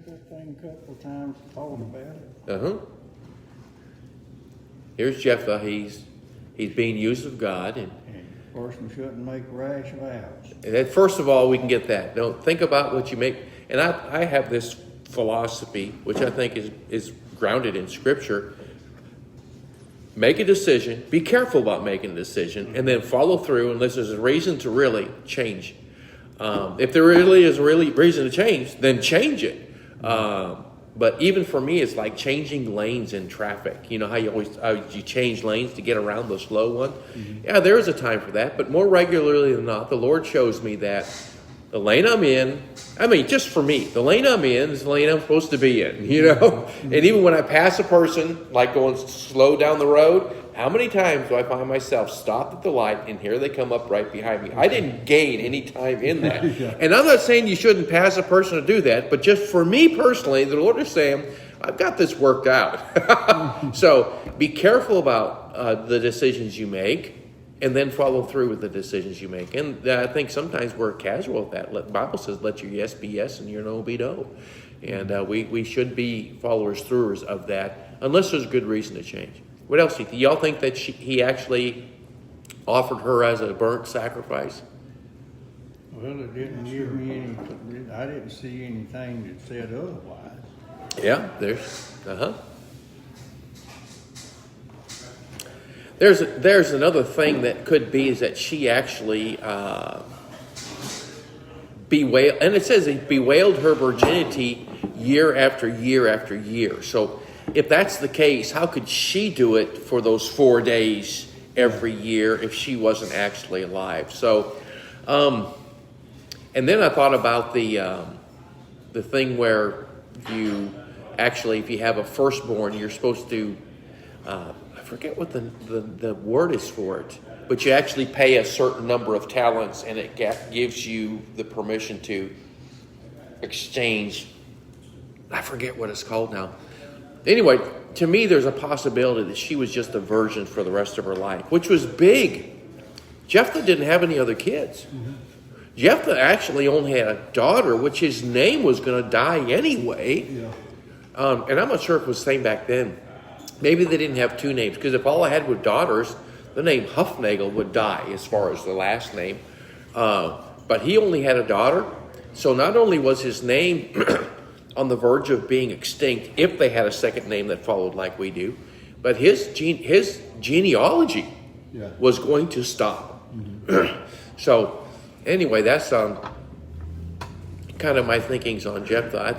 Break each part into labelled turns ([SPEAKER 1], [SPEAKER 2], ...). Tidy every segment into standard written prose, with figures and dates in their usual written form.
[SPEAKER 1] read that thing a couple of times, told about it.
[SPEAKER 2] Uh-huh. Here's Jephthah. He's being used of God. And
[SPEAKER 1] A person shouldn't make rash vows.
[SPEAKER 2] that, first of all, we can get that. Don't think about what you make. And I have this philosophy, which I think is grounded in Scripture. Make a decision. Be careful about making a decision. And then follow through unless there's a reason to really change. If there really is a reason to change, then change it. But even for me, it's like changing lanes in traffic. You know how you change lanes to get around the slow one? Mm-hmm. Yeah, there is a time for that. But more regularly than not, the Lord shows me that the lane I'm in, just for me, the lane I'm in is the lane I'm supposed to be in, you know? Mm-hmm. And even when I pass a person, like going slow down the road, how many times do I find myself stopped at the light and here they come up right behind me? I didn't gain any time in that. Yeah. And I'm not saying you shouldn't pass a person to do that, but just for me personally, the Lord is saying, I've got this worked out. So be careful about the decisions you make and then follow through with the decisions you make. And I think sometimes we're casual with that. The Bible says, let your yes be yes and your no be no. And we should be followers throughers of that unless there's a good reason to change. What else do you think? Y'all think that he actually offered her as a burnt sacrifice?
[SPEAKER 1] Well, it didn't give me any. I didn't see anything that said otherwise.
[SPEAKER 2] Yeah, there's another thing that could be is that she actually bewailed, and it says it bewailed her virginity year after year after year. So if that's the case, how could she do it for those 4 days every year if she wasn't actually alive? So, and then I thought about the thing where you actually, if you have a firstborn, you're supposed to, I forget what the word is for it, but you actually pay a certain number of talents and it gives you the permission to exchange. I forget what it's called now. Anyway, to me, there's a possibility that she was just a virgin for the rest of her life, which was big. Jephthah didn't have any other kids. Mm-hmm. Jephthah actually only had a daughter, which his name was going to die anyway. Yeah. And I'm not sure if it was the same back then. Maybe they didn't have two names, because if all I had were daughters, the name Hufnagle would die as far as the last name. But he only had a daughter. So not only was his name on the verge of being extinct if they had a second name that followed like we do, but his genealogy was going to stop. Mm-hmm. So anyway, that's kind of my thinkings on Jephthah.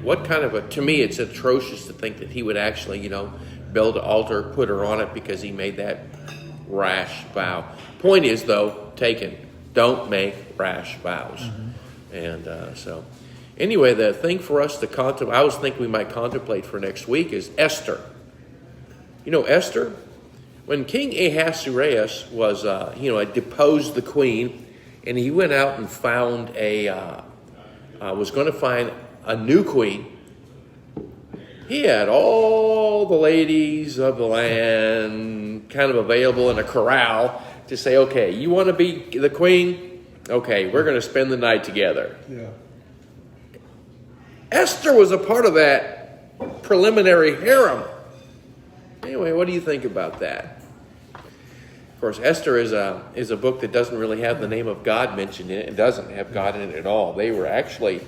[SPEAKER 2] What kind of to me, it's atrocious to think that he would actually, build an altar, put her on it because he made that rash vow. Point is, though, taken. Don't make rash vows. Mm-hmm. And so anyway, the thing for us to contemplate, I was thinking we might contemplate for next week is Esther. Esther, when King Ahasuerus was, deposed the queen, and he went out and found was going to find a new queen. He had all the ladies of the land kind of available in a corral to say, okay, you want to be the queen? Okay, we're going to spend the night together. Yeah. Esther was a part of that preliminary harem. Anyway, what do you think about that? Of course, Esther is a book that doesn't really have the name of God mentioned in it. It doesn't have God in it at all. They were actually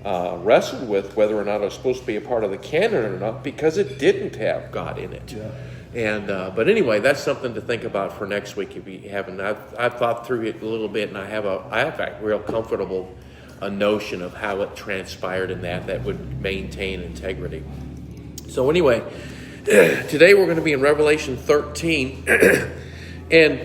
[SPEAKER 2] wrestled with whether or not it was supposed to be a part of the canon or not because it didn't have God in it. Yeah. And but anyway, that's something to think about for next week if you haven't. I've thought through it a little bit, and I have a real comfortable notion of how it transpired in that would maintain integrity. So anyway, today we're going to be in Revelation 13, and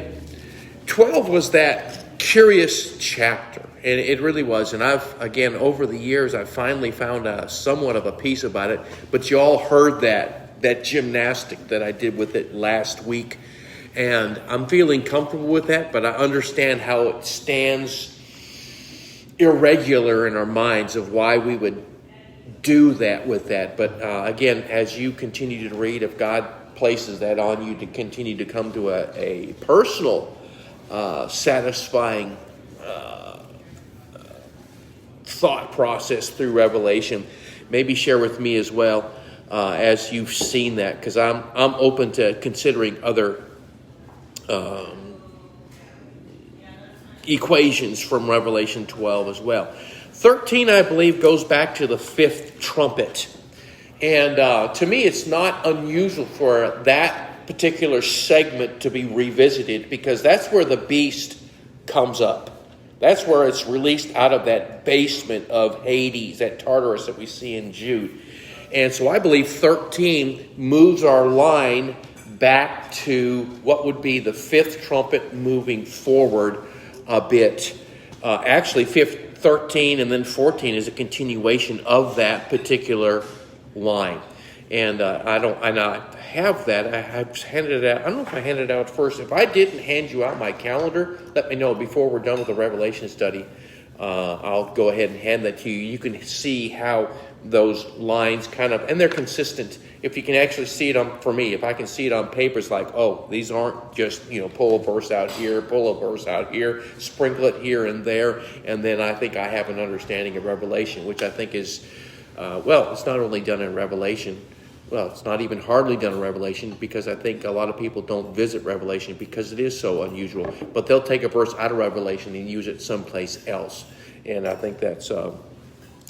[SPEAKER 2] 12 was that curious chapter. And it really was. And over the years, I've finally found somewhat of a peace about it. But you all heard that gymnastic that I did with it last week. And I'm feeling comfortable with that, but I understand how it stands irregular in our minds of why we would do that with that. But again, as you continue to read, if God places that on you to continue to come to a personal, satisfying thought process through Revelation, maybe share with me as well as you've seen that, because I'm open to considering other equations from Revelation 12 as well. 13, I believe, goes back to the fifth trumpet. And to me, it's not unusual for that particular segment to be revisited, because that's where the beast comes up. That's where it's released out of that basement of Hades, that Tartarus that we see in Jude. And so I believe 13 moves our line back to what would be the fifth trumpet moving forward a bit. Actually, 13 and then 14 is a continuation of that particular line. And I have that. I've handed it out. I don't know if I handed it out first. If I didn't hand you out my calendar, let me know before we're done with the Revelation study. I'll go ahead and hand that to you. You can see how those lines kind of, and they're consistent. If you can actually see it for me, if I can see it on paper, it's like, oh, these aren't just, pull a verse out here, pull a verse out here, sprinkle it here and there. And then I think I have an understanding of Revelation, which I think is, it's not only done in Revelation. Well, it's not even hardly done in Revelation, because I think a lot of people don't visit Revelation because it is so unusual. But they'll take a verse out of Revelation and use it someplace else. And I think that's,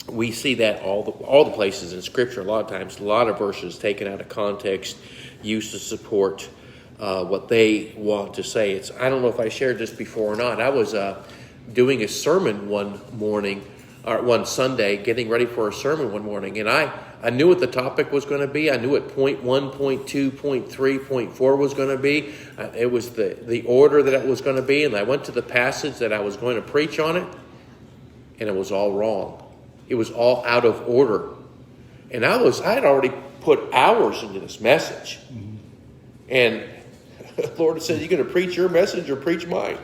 [SPEAKER 2] we see that all the places in Scripture. A lot of times, a lot of verses taken out of context, used to support what they want to say. I don't know if I shared this before or not. I was doing a sermon one Sunday, getting ready for a sermon one morning, and I knew what the topic was going to be. I knew what point 1, point 2, point 3, point 4 was going to be. It was the order that it was going to be, and I went to the passage that I was going to preach on it, and it was all wrong. It was all out of order. And I had already put hours into this message. Mm-hmm. And the Lord said, "You going to preach your message or preach mine?"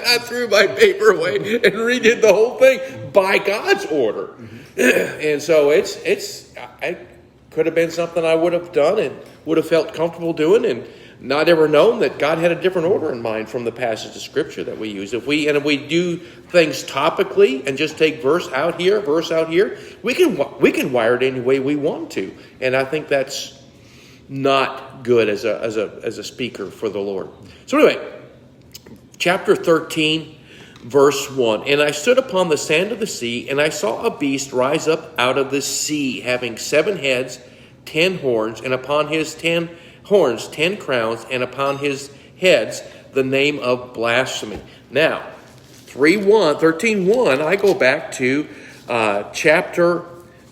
[SPEAKER 2] I threw my paper away and redid the whole thing by God's order. Mm-hmm. And so it could have been something I would have done and would have felt comfortable doing, and not ever known that God had a different order in mind from the passage of Scripture that we use. If we do things topically and just take verse out here, we can wire it any way we want to, and I think that's not good as a speaker for the Lord. So anyway, chapter 13, verse 1. And I stood upon the sand of the sea, and I saw a beast rise up out of the sea, having 7 heads, 10 horns, and upon his 10 horns 10 crowns, and upon his heads the name of blasphemy. Now, 13:1, I go back to chapter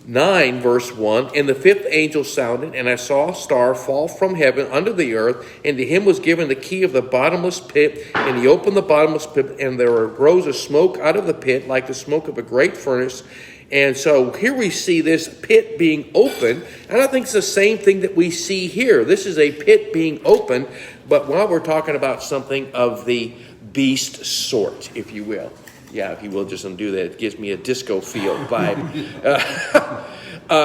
[SPEAKER 2] 9, verse 1. And the 5th angel sounded, and I saw a star fall from heaven unto the earth, and to him was given the key of the bottomless pit. And he opened the bottomless pit, and there arose a smoke out of the pit, like the smoke of a great furnace. And so here we see this pit being opened, and I think it's the same thing that we see here. This is a pit being opened, but while we're talking about something of the beast sort, if you will. Yeah, if you will, just undo that. It gives me a disco feel vibe.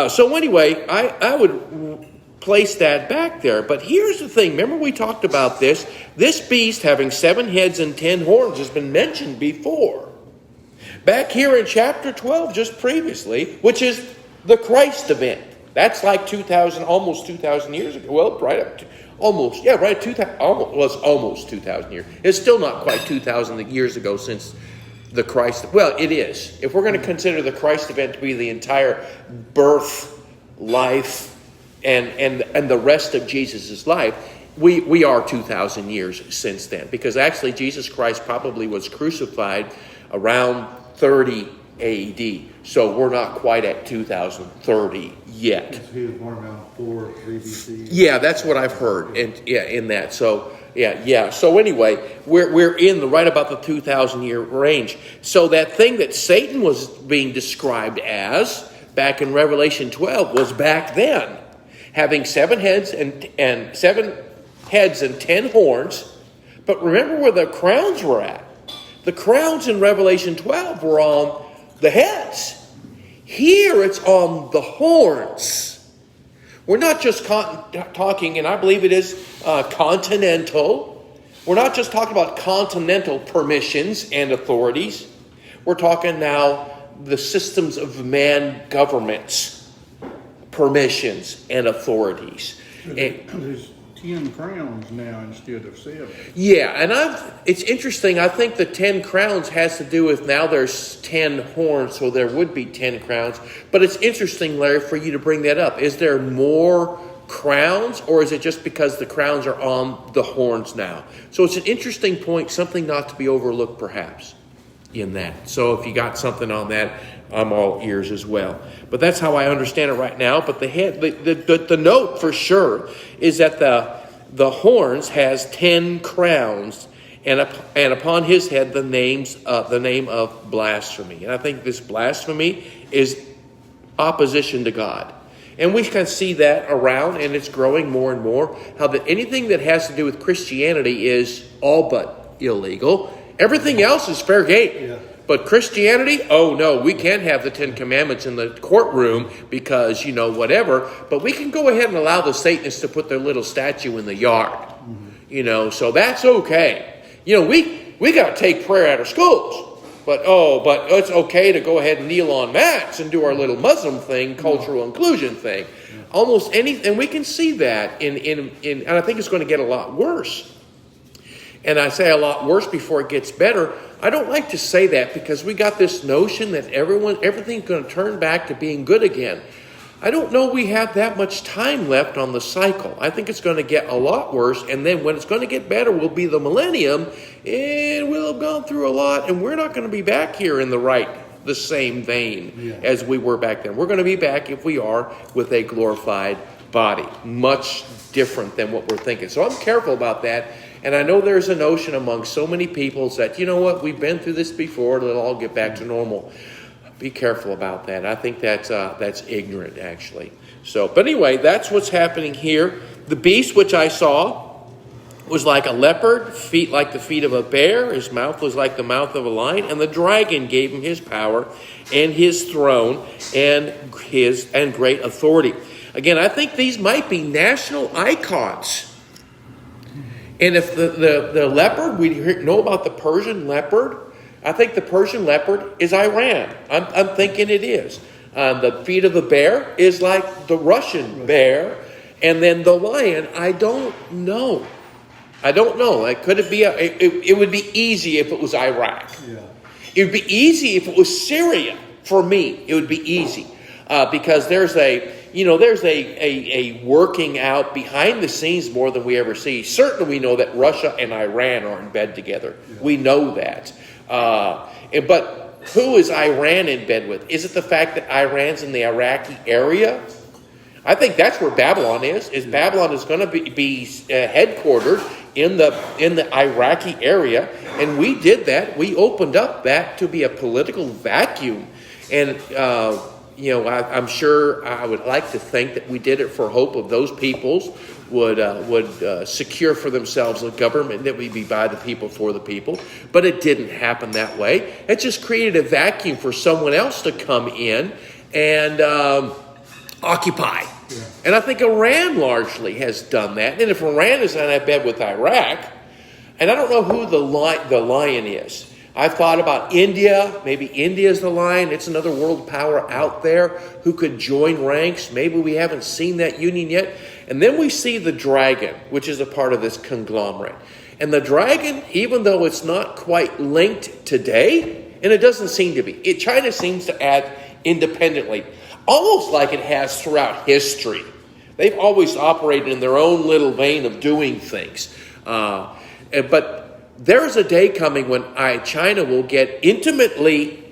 [SPEAKER 2] So anyway, I would place that back there. But here's the thing. Remember we talked about this. This beast having 7 heads and 10 horns has been mentioned before. Back here in chapter 12, just previously, which is the Christ event. That's like almost 2,000 years ago. Well, right up to, almost, yeah, right, 2,000, it's almost 2,000 years. It's still not quite 2,000 years ago since the Christ, well, it is. If we're going to consider the Christ event to be the entire birth, life, and the rest of Jesus' life, we are 2,000 years since then. Because actually Jesus Christ probably was crucified around 30 AD. So we're not quite at 2030 yet.
[SPEAKER 3] He was born around 4 BC.
[SPEAKER 2] Yeah, that's what I've heard. And yeah, in that. So yeah. So anyway, we're in right about the 2,000 year range. So that thing that Satan was being described as back in Revelation 12 was back then, having 7 heads and 7 heads and 10 horns. But remember where the crowns were at. The crowns in Revelation 12 were on the heads. Here it's on the horns. We're not just talking, and I believe it is continental. We're not just talking about continental permissions and authorities. We're talking now the systems of man governments, permissions, and authorities. And,
[SPEAKER 1] There's 10 crowns now instead of 7.
[SPEAKER 2] yeah, and it's interesting. I think the 10 crowns has to do with now there's 10 horns, so there would be 10 crowns. But it's interesting, Larry, for you to bring that up. Is there more crowns, or is it just because the crowns are on the horns now? So it's an interesting point, something not to be overlooked perhaps in that. So if you got something on that, I'm all ears as well. But that's how I understand it right now. But the note for sure is that the horns has 10 crowns, and upon his head the name of blasphemy. And I think this blasphemy is opposition to God. And we can see that around, and it's growing more and more, how that anything that has to do with Christianity is all but illegal. Everything else is fair game.
[SPEAKER 3] Yeah.
[SPEAKER 2] But Christianity, oh no, we can't have the 10 Commandments in the courtroom because, whatever. But we can go ahead and allow the Satanists to put their little statue in the yard. So that's okay. We got to take prayer out of schools. But it's okay to go ahead and kneel on mats and do our little Muslim thing, cultural inclusion thing. Almost anything, and we can see that in and I think it's going to get a lot worse. And I say a lot worse before it gets better. I don't like to say that because we got this notion that everything's going to turn back to being good again. I don't know we have that much time left on the cycle. I think it's going to get a lot worse, and then when it's going to get better will be the millennium, and we'll have gone through a lot, and we're not going to be back here in the same vein as we were back then. We're going to be back, if we are, with a glorified body. Much different than what we're thinking. So I'm careful about that. And I know there's a notion among so many people that, we've been through this before, it'll all get back to normal. Be careful about that. I think that's ignorant, actually. But anyway, that's what's happening here. The beast which I saw was like a leopard, feet like the feet of a bear. His mouth was like the mouth of a lion. And the dragon gave him his power and his throne and great authority. Again, I think these might be national icons. And if the leopard, we know about the Persian leopard. I think the Persian leopard is Iran. I'm thinking it is. The feet of the bear is like the Russian bear. And then the lion, I don't know. Could it be? It would be easy if it was Iraq.
[SPEAKER 3] Yeah.
[SPEAKER 2] It would be easy if it was Syria. For me, it would be easy. Because there's a working out behind the scenes more than we ever see. Certainly we know that Russia and Iran are in bed together. Yeah. We know that. But who is Iran in bed with? Is it the fact that Iran's in the Iraqi area? I think that's where Babylon is. Babylon is going to be headquartered in the Iraqi area. And we did that. We opened up that to be a political vacuum. And I'm sure I would like to think that we did it for hope of those peoples would secure for themselves a government that would be by the people for the people. But it didn't happen that way. It just created a vacuum for someone else to come in and occupy. Yeah. And I think Iran largely has done that. And if Iran is in bed with Iraq, and I don't know who the lion is. I've thought about India. Maybe India is the lion. It's another world power out there who could join ranks. Maybe we haven't seen that union yet. And then we see the dragon, which is a part of this conglomerate. And the dragon, even though it's not quite linked today, and it doesn't seem to be, China seems to act independently, almost like it has throughout history. They've always operated in their own little vein of doing things. But there's a day coming when China will get intimately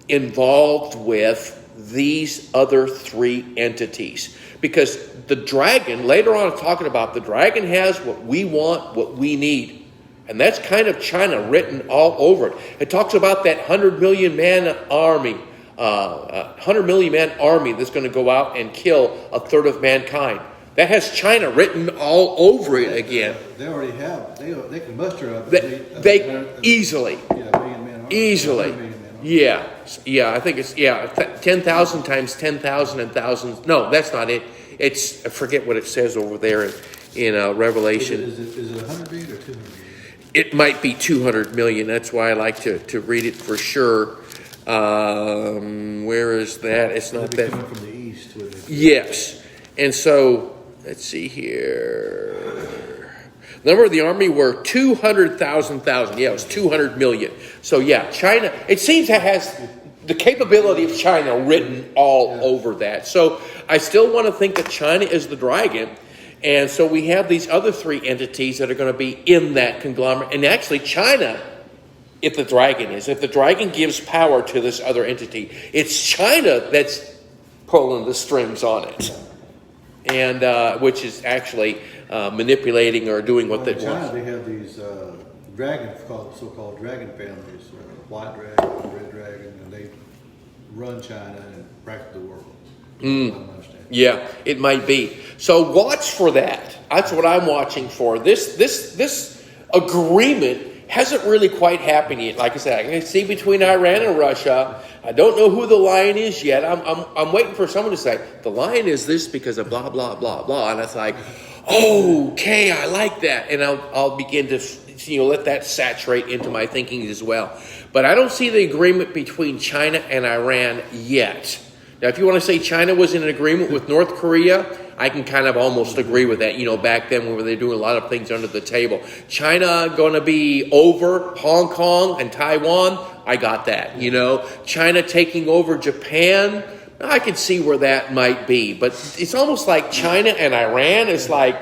[SPEAKER 2] involved with these other three entities. Because the dragon, later on talking about the dragon has what we want, what we need. And that's kind of China written all over it. It talks about that 100 million man army, 100 million man army that's going to go out and kill a third of mankind. That has China written all over it again.
[SPEAKER 3] They already have. They can muster up.
[SPEAKER 2] They easily. Easily. Yeah. I think it's 10,000 times 10,000 and thousands. No, that's not it. It's I forget what it says over there in Revelation.
[SPEAKER 3] Is it 100 million or 200 million?
[SPEAKER 2] It might be 200 million. That's why I like to read it for sure. Where is that? It's
[SPEAKER 3] They'll
[SPEAKER 2] not
[SPEAKER 3] be
[SPEAKER 2] that.
[SPEAKER 3] coming from the east with it.
[SPEAKER 2] Yes. And so, let's see here. Number of the army were 200,000. Yeah, it was 200 million. So yeah, China, it seems it has the capability of China written all over that. So I still want to think that China is the dragon. And so we have these other three entities that are going to be in that conglomerate. And actually China, if the dragon gives power to this other entity, it's China that's pulling the strings on it. And which is actually manipulating or doing what
[SPEAKER 3] Well,
[SPEAKER 2] they
[SPEAKER 3] in China,
[SPEAKER 2] want.
[SPEAKER 3] they have these dragons called so-called dragon families, white dragon, red dragon, and they run China and practically the world. I understand.
[SPEAKER 2] Yeah, it might be. So watch for that. That's what I'm watching for. This agreement hasn't really quite happened yet. Like I said, I can see between Iran and Russia. I don't know who the lion is yet. I'm waiting for someone to say the lion is this because of blah blah blah blah, and it's like, okay, I like that, and I'll begin to let that saturate into my thinking as well. But I don't see the agreement between China and Iran yet. Now, if you want to say China was in an agreement with North Korea, I can kind of almost agree with that. Back then when they were doing a lot of things under the table. China going to be over Hong Kong and Taiwan, I got that. China taking over Japan, I can see where that might be. But it's almost like China and Iran is like,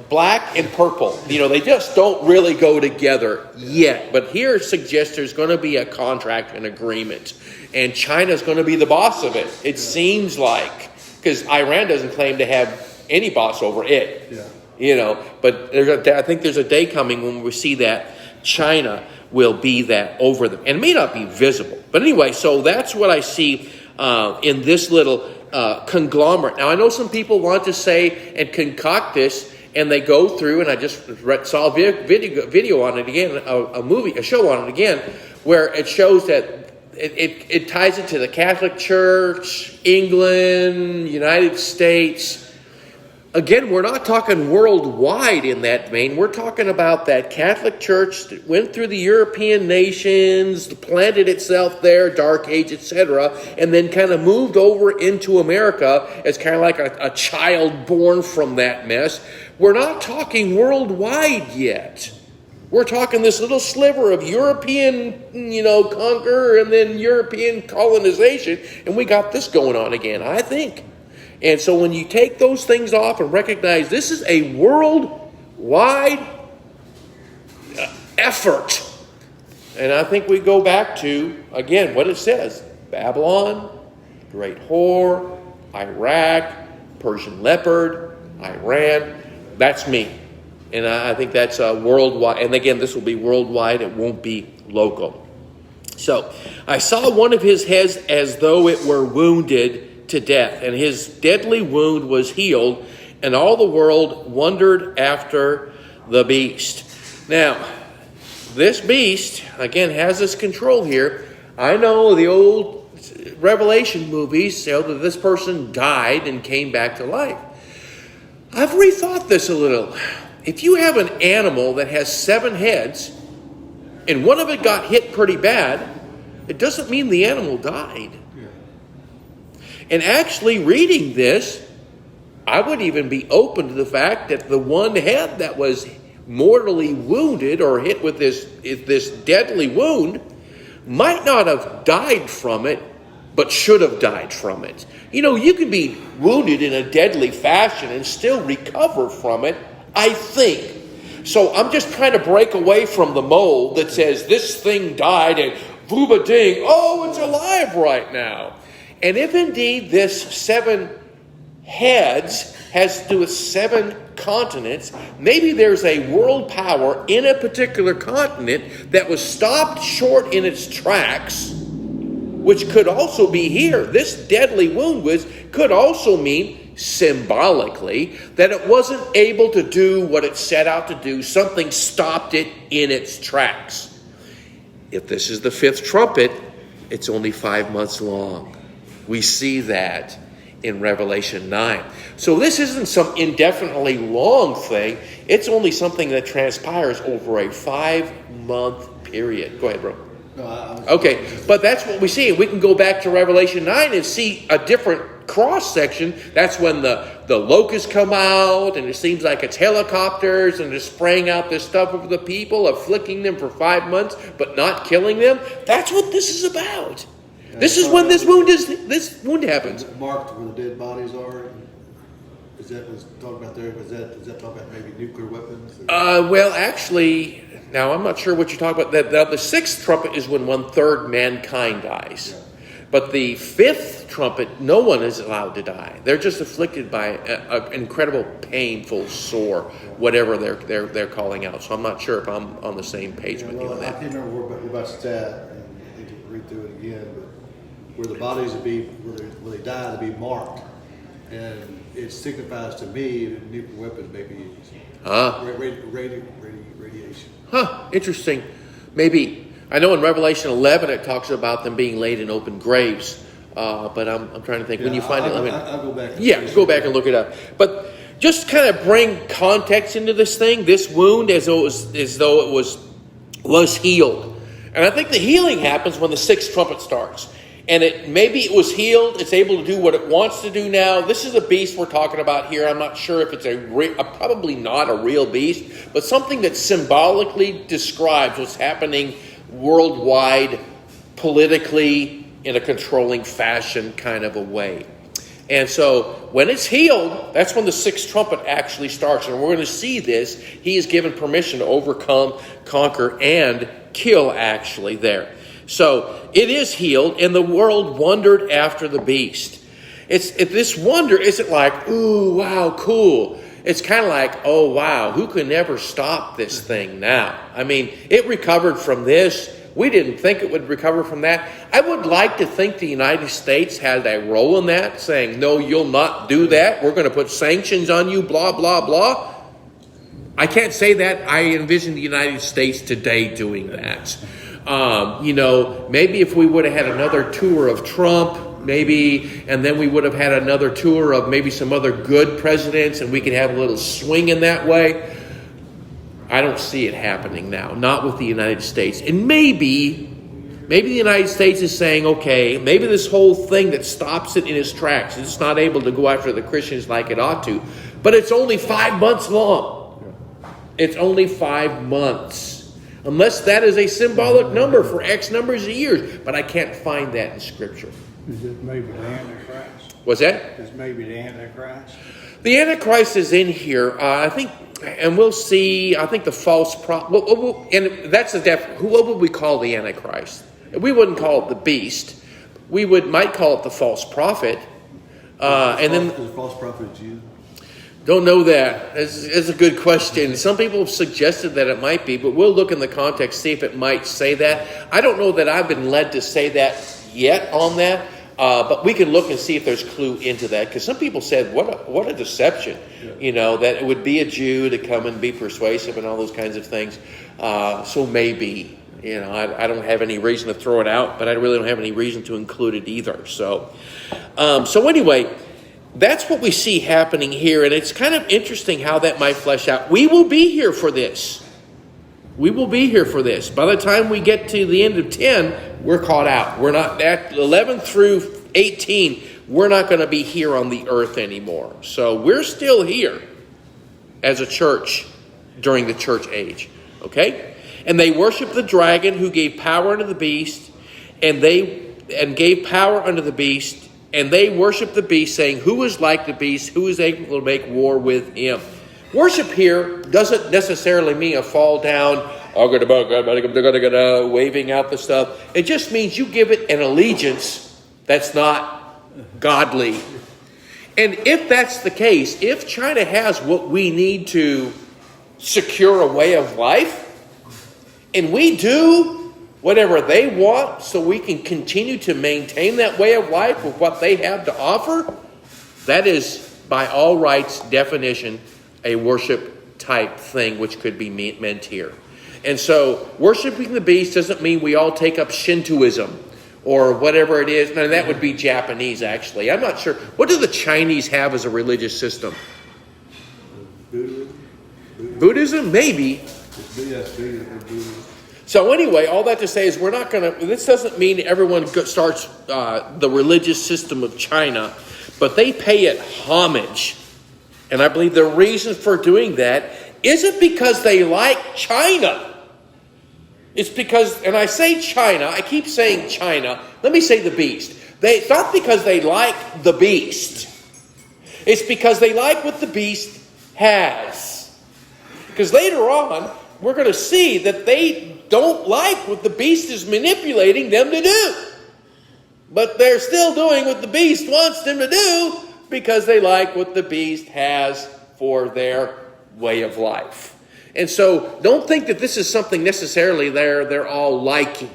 [SPEAKER 2] black and purple. They just don't really go together yet. But here suggests there's going to be a contract, an agreement. And China's going to be the boss of it. It seems like. Because Iran doesn't claim to have any boss over it.
[SPEAKER 3] Yeah.
[SPEAKER 2] But I think there's a day coming when we see that China will be that over them. And it may not be visible. But anyway, so that's what I see in this little conglomerate. Now, I know some people want to say and concoct this, and they go through, and I just saw a video on it again, a show on it again, where it shows that it ties it to the Catholic Church, England, United States. Again, we're not talking worldwide in that vein. We're talking about that Catholic Church that went through the European nations, planted itself there, Dark Age, etc., and then kind of moved over into America as kind of like a child born from that mess. We're not talking worldwide yet. We're talking this little sliver of European, conquer and then European colonization, and we got this going on again, I think. And so when you take those things off and recognize this is a worldwide effort, and I think we go back to, again, what it says, Babylon, Great Whore, Iraq, Persian Leopard, Iran, that's me. And I think that's worldwide. And again, this will be worldwide. It won't be local. So I saw one of his heads as though it were wounded to death. And his deadly wound was healed. And all the world wondered after the beast. Now, this beast, again, has this control here. I know the old Revelation movies say that this person died and came back to life. I've rethought this a little. If you have an animal that has 7 heads and one of it got hit pretty bad, it doesn't mean the animal died.
[SPEAKER 3] Yeah.
[SPEAKER 2] And actually reading this, I would even be open to the fact that the one head that was mortally wounded or hit with this deadly wound might not have died from it, but should have died from it. You can be wounded in a deadly fashion and still recover from it, I think. So I'm just trying to break away from the mold that says this thing died and booba ding, oh, it's alive right now. And if indeed this 7 heads has to do with 7 continents, maybe there's a world power in a particular continent that was stopped short in its tracks, which could also be here. This deadly wound could also mean symbolically that it wasn't able to do what it set out to do. Something stopped it in its tracks. If this is the 5th trumpet, it's only 5 months long. We see that in Revelation 9. So this isn't some indefinitely long thing. It's only something that transpires over a 5-month period. Go ahead, bro.
[SPEAKER 3] No, I was
[SPEAKER 2] Okay, but that's what we see. We can go back to Revelation 9 and see a different cross section. That's when the locusts come out, and it seems like it's helicopters, and they're spraying out this stuff over the people, afflicting them for 5 months, but not killing them. That's what this is about. This is when this wound happens.
[SPEAKER 3] Marked where the dead bodies are. Is that what's talking about there? Does that talk about maybe nuclear weapons?
[SPEAKER 2] Well, actually, now I'm not sure what you're talking about. The sixth trumpet is when 1/3 mankind dies.
[SPEAKER 3] Yeah.
[SPEAKER 2] But the fifth trumpet, no one is allowed to die. They're just afflicted by an incredible, painful, sore, whatever they're calling out. So I'm not sure if I'm on the same page with you on
[SPEAKER 3] I
[SPEAKER 2] that.
[SPEAKER 3] can't remember where about stat, and I need to read through it again, but where the bodies would be, where they die, to be marked. And it signifies to me that nuclear weapons may be used. Radiation.
[SPEAKER 2] Huh, interesting. Maybe. I know in Revelation 11 it talks about them being laid in open graves. But I'm trying to think. When you find it,
[SPEAKER 3] I'll go back.
[SPEAKER 2] Go back and look it up. But just kind of bring context into this thing, this wound as though it was healed. And I think the healing happens when the sixth trumpet starts. And maybe it was healed. It's able to do what it wants to do now. This is a beast we're talking about here. I'm not sure if it's probably not a real beast, but something that symbolically describes what's happening worldwide, politically, in a controlling fashion kind of a way. And so when it's healed, that's when the sixth trumpet actually starts. And we're going to see this. He is given permission to overcome, conquer, and kill actually there. So it is healed, and the world wondered after the beast. This wonder isn't like, ooh, wow, cool. It's kind of like, oh, wow, who can ever stop this thing now? I mean, it recovered from this. We didn't think it would recover from that. I would like to think the United States had a role in that, saying, no, you'll not do that. We're going to put sanctions on you, blah, blah, blah. I can't say that. I envision the United States today doing that. Maybe if we would have had another tour of Trump, maybe, and then we would have had another tour of maybe some other good presidents, and we could have a little swing in that way. I don't see it happening now, not with the United States. And maybe the United States is saying, okay, maybe this whole thing that stops it in its tracks, it's not able to go after the Christians like it ought to, but it's only 5 months long. It's only 5 months. Unless that is a symbolic number for X numbers of years. But I can't find that in Scripture.
[SPEAKER 1] Is it maybe the Antichrist?
[SPEAKER 2] What's that?
[SPEAKER 1] Is maybe the Antichrist?
[SPEAKER 2] The Antichrist is in here. I think, and we'll see, I think the false prophet, and that's what would we call the Antichrist? We wouldn't call it the beast. We might call it the false prophet.
[SPEAKER 3] The false prophet is you.
[SPEAKER 2] Don't know that. It's a good question. Some people have suggested that it might be, but we'll look in the context, see if it might say that. I don't know that I've been led to say that yet on that, but we can look and see if there's clue into that. Because some people said, what a deception, that it would be a Jew to come and be persuasive and all those kinds of things. So maybe, I don't have any reason to throw it out, but I really don't have any reason to include it either. So anyway, that's what we see happening here, and it's kind of interesting how that might flesh out. We will be here for this. We will be here for this. By the time we get to the end of 10, we're caught out. We're not at 11 through 18. We're not going to be here on the earth anymore. So we're still here as a church during the church age. Okay? And they worship the dragon who gave power unto the beast, and gave power unto the beast. And they worship the beast, saying, who is like the beast? Who is able to make war with him? Worship here doesn't necessarily mean a fall down, waving out the stuff. It just means you give it an allegiance that's not godly. And if that's the case, if China has what we need to secure a way of life, and we do whatever they want so we can continue to maintain that way of life with what they have to offer, that is, by all rights, definition, a worship type thing which could be meant here. And so worshiping the beast doesn't mean we all take up Shintoism or whatever it is. Now, that would be Japanese, actually. I'm not sure. What do the Chinese have as a religious system?
[SPEAKER 3] Buddhism?
[SPEAKER 2] Buddhism? Maybe.
[SPEAKER 3] Buddhism.
[SPEAKER 2] So anyway, all that to say is we're not going to, this doesn't mean everyone starts the religious system of China, but they pay it homage. And I believe the reason for doing that isn't because they like China. It's because, and I say China, I keep saying China, let me say the beast. It's not because they like the beast. It's because they like what the beast has. Because later on, we're going to see that they don't like what the beast is manipulating them to do. But they're still doing what the beast wants them to do because they like what the beast has for their way of life. And so don't think that this is something necessarily they're all liking.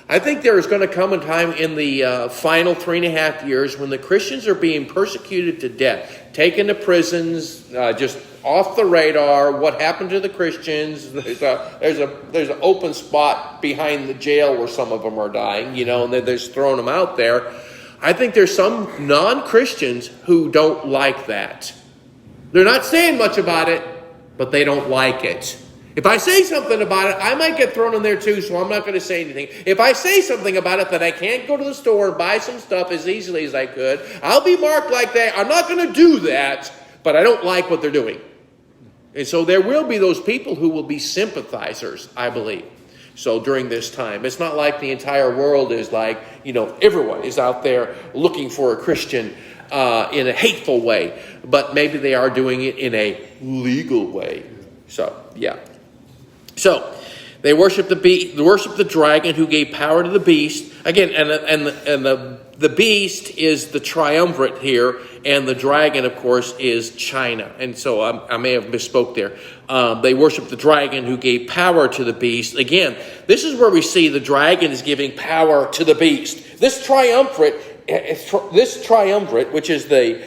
[SPEAKER 2] I think there is going to come a time in the final 3.5 years when the Christians are being persecuted to death, taken to prisons, just off the radar. What happened to the Christians? There's an open spot behind the jail where some of them are dying, and they're just throwing them out there. I think there's some non-Christians who don't like that. They're not saying much about it, but they don't like it. If I say something about it, I might get thrown in there too, so I'm not going to say anything. If I say something about it that I can't go to the store and buy some stuff as easily as I could, I'll be marked like that. I'm not going to do that, but I don't like what they're doing. And so there will be those people who will be sympathizers, I believe. So during this time, it's not like the entire world is like, everyone is out there looking for a Christian in a hateful way, but maybe they are doing it in a legal way. So, yeah. So, they worship the dragon who gave power to the beast. Again, and the beast is the triumvirate here, and the dragon, of course, is China. And so I may have misspoke there. They worship the dragon who gave power to the beast. Again, this is where we see the dragon is giving power to the beast. This triumvirate, which is the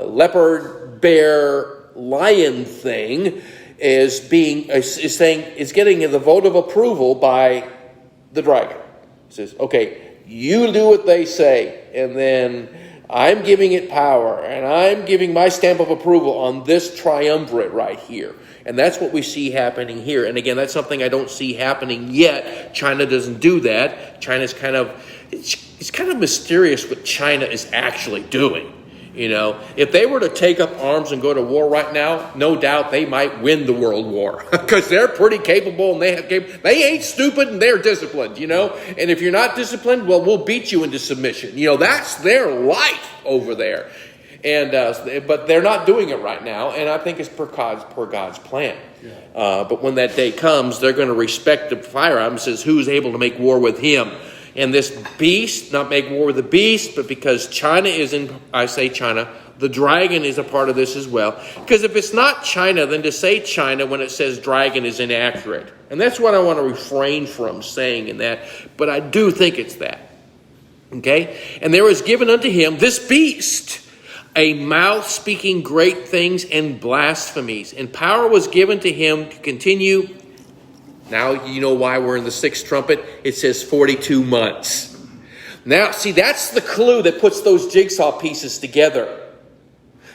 [SPEAKER 2] leopard, bear, lion thing, is getting the vote of approval by the dragon. It says, okay, you do what they say, and then I'm giving it power, and I'm giving my stamp of approval on this triumvirate right here. And that's what we see happening here. And again, that's something I don't see happening yet. China doesn't do that. China's it's kind of mysterious what China is actually doing. If they were to take up arms and go to war right now, no doubt they might win the world war because they're pretty capable and they ain't stupid and they're disciplined, And if you're not disciplined, well, we'll beat you into submission. That's their life over there. And but they're not doing it right now, and I think it's per God's plan. Yeah. But when that day comes, they're going to respect the firearm. It says, who's able to make war with him? And this beast, not make war with the beast, but because China the dragon is a part of this as well. Because if it's not China, then to say China when it says dragon is inaccurate. And that's what I want to refrain from saying in that. But I do think it's that. Okay? And there was given unto him, this beast, a mouth speaking great things and blasphemies. And power was given to him to continue. Now you know why we're in the sixth trumpet. It says 42 months. Now, see, that's the clue that puts those jigsaw pieces together.